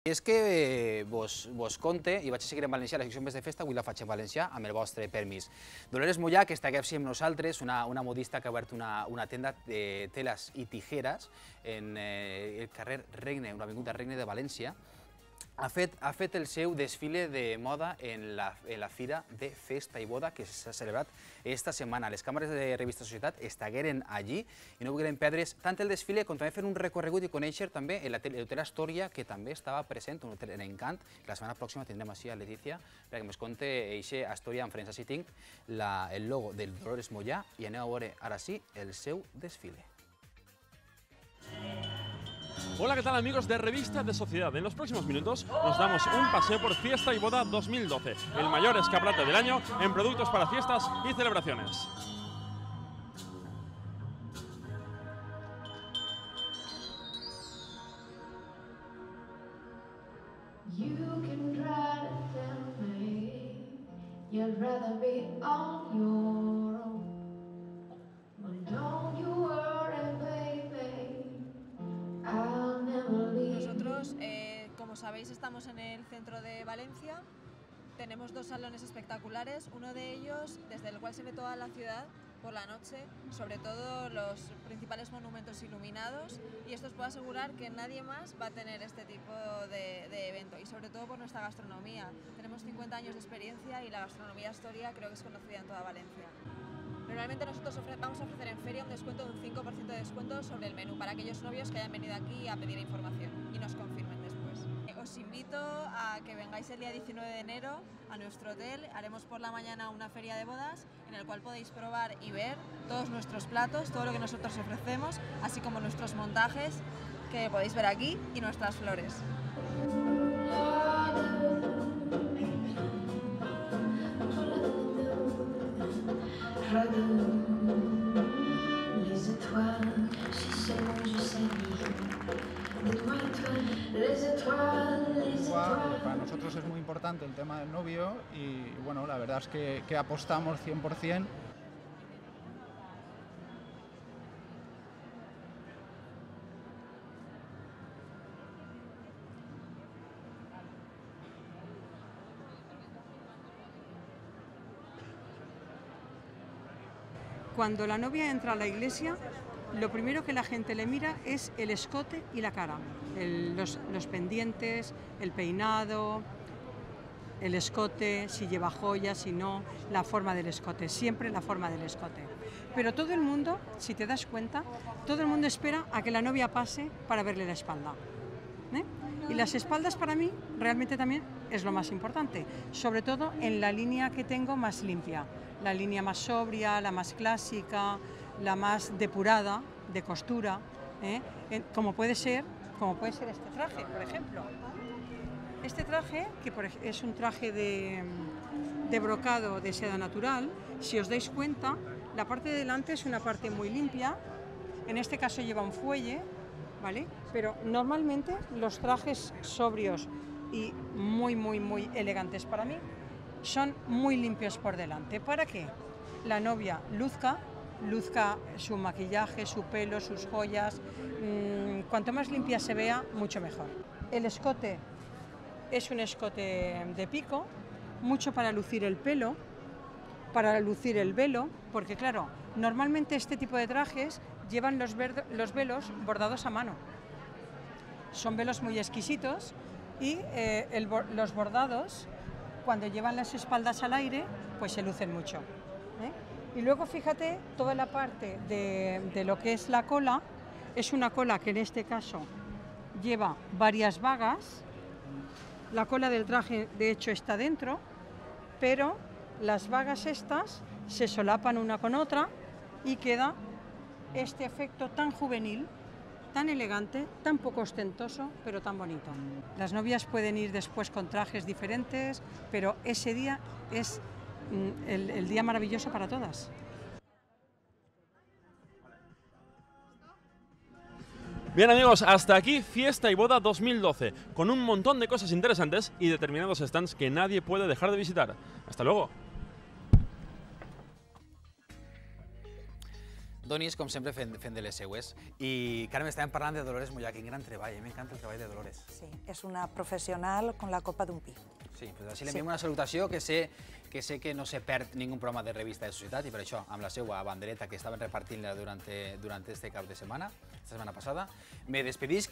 I és que vos conte, i vaig a seguir en valencià, la secció Més de Festa, avui la faig en valencià, amb el vostre permís. Dolores Mollà, que està aquí amb nosaltres, una modista que ha obert una tenda de teles i tijeres en el carrer Regne, una avinguda Regne de València. Ha fet el seu desfile de moda en la Fira de Festa i Boda que s'ha celebrat esta setmana. Les càmeres de Revista Societat estagueren allí i no volgueren perdre's tant el desfile com també fer un recorregut i conèixer també l'hotel Astoria, que també estava present, un hotel en encant. La setmana pròxima tindrem així a Letícia perquè ens conte eixe Astoria en Frens. Així tinc el logo del Dolores Mollà i aneu a veure ara sí el seu desfile. Hola, ¿qué tal amigos de Revista de Sociedad? En los próximos minutos nos damos un paseo por Fiesta y Boda 2012, el mayor escaparate del año en productos para fiestas y celebraciones. Nosotros, como sabéis, estamos en el centro de Valencia. Tenemos dos salones espectaculares, uno de ellos desde el cual se ve toda la ciudad por la noche, sobre todo los principales monumentos iluminados, y esto os puedo asegurar que nadie más va a tener este tipo de evento, y sobre todo por nuestra gastronomía. Tenemos 50 años de experiencia y la gastronomía Astoria creo que es conocida en toda Valencia. Normalmente nosotros vamos a ofrecer en feria un descuento de un 5% de descuento sobre el menú para aquellos novios que hayan venido aquí a pedir información y nos confirmen después. Os invito a que vengáis el día 19 de enero a nuestro hotel. Haremos por la mañana una feria de bodas en el cual podéis probar y ver todos nuestros platos, todo lo que nosotros ofrecemos, así como nuestros montajes que podéis ver aquí y nuestras flores. Para nosotros es muy importante el tema del novio y bueno, la verdad es que apostamos 100%. Cuando la novia entra a la iglesia, lo primero que la gente le mira es el escote y la cara, los pendientes, el peinado, el escote, si lleva joyas, si no, la forma del escote, siempre la forma del escote. Pero todo el mundo, si te das cuenta, todo el mundo espera a que la novia pase para verle la espalda. Y las espaldas para mí realmente también es lo más importante, sobre todo en la línea que tengo más limpia, la línea más sobria, la más clásica, la más depurada, de costura, como puede ser este traje, por ejemplo. Este traje, que es un traje de brocado de seda natural, si os dais cuenta, la parte de delante es una parte muy limpia, en este caso lleva un fuelle, ¿vale? Pero normalmente los trajes sobrios y muy elegantes para mí son muy limpios por delante. ¿Para qué? La novia luzca su maquillaje, su pelo, sus joyas. Cuanto más limpia se vea, mucho mejor. El escote es un escote de pico, mucho para lucir el pelo, para lucir el velo, porque claro, normalmente este tipo de trajes llevan los velos bordados a mano. Son velos muy exquisitos y los bordados, cuando llevan las espaldas al aire, pues se lucen mucho. Y luego fíjate, toda la parte de lo que es la cola, es una cola que en este caso lleva varias vagas. La cola del traje de hecho está dentro, pero las vagas estas se solapan una con otra y queda este efecto tan juvenil, tan elegante, tan poco ostentoso, pero tan bonito. Las novias pueden ir después con trajes diferentes, pero ese día es el día maravilloso para todas. Bien amigos, hasta aquí Fiesta y Boda 2012, con un montón de cosas interesantes y determinados stands que nadie puede dejar de visitar. Hasta luego. Donis, com sempre, fent de les seues. I, Carme, estàvem parlant de Dolores Mollà, quin gran treball, m'encanta el treball de Dolores. Sí, és una professional con la copa d'un pi. Sí, doncs així li enviem una salutació que sé que no se perd ningú programa de revista de societat i per això, amb la seva bandereta que estaven repartint-la durant este cap de setmana, esta setmana passada, me despedisc.